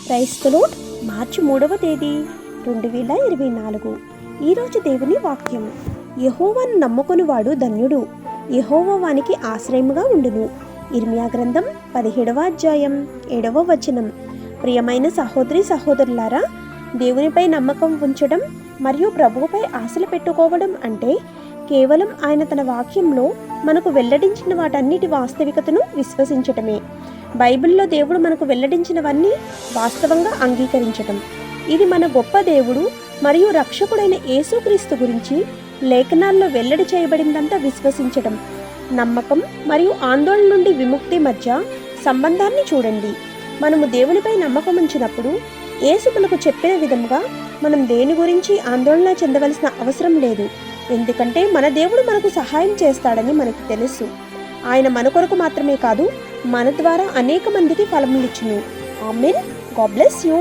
క్రైస్తలోడ్ మార్చి 3వ తేదీ 2024. ఈరోజు దేవుని వాక్యం. యెహోవాను నమ్ముకొనువాడు ధన్యుడు, యెహోవా వానికి ఆశ్రయముగా ఉండును. ఇర్మియా గ్రంథం 17వ అధ్యాయం 7వ వచనం. ప్రియమైన సహోదరి సహోదరులారా, దేవునిపై నమ్మకం ఉంచడం మరియు ప్రభువుపై ఆశలు పెట్టుకోవడం అంటే కేవలం ఆయన తన వాక్యంలో మనకు వెల్లడించిన వాటన్నిటి వాస్తవికతను విశ్వసించటమే. బైబిల్లో దేవుడు మనకు వెల్లడించినవన్నీ వాస్తవంగా అంగీకరించటం. ఇది మన గొప్ప దేవుడు మరియు రక్షకుడైన యేసుక్రీస్తు గురించి లేఖనాల్లో వెల్లడి చేయబడిందంతా విశ్వసించటం. నమ్మకం మరియు ఆందోళన నుండి విముక్తి మధ్య సంబంధాన్ని చూడండి. మనము దేవునిపై నమ్మకం ఉంచినప్పుడు యేసు మనకు చెప్పిన విధముగా మనం దేని గురించి ఆందోళన చెందవలసిన అవసరం లేదు. ఎందుకంటే మన దేవుడు మనకు సహాయం చేస్తాడని మనకు తెలుసు. ఆయన మన కొరకు మాత్రమే కాదు, మన ద్వారా అనేక మందికి ఫలములిచ్చును. ఆమేన్. God bless you.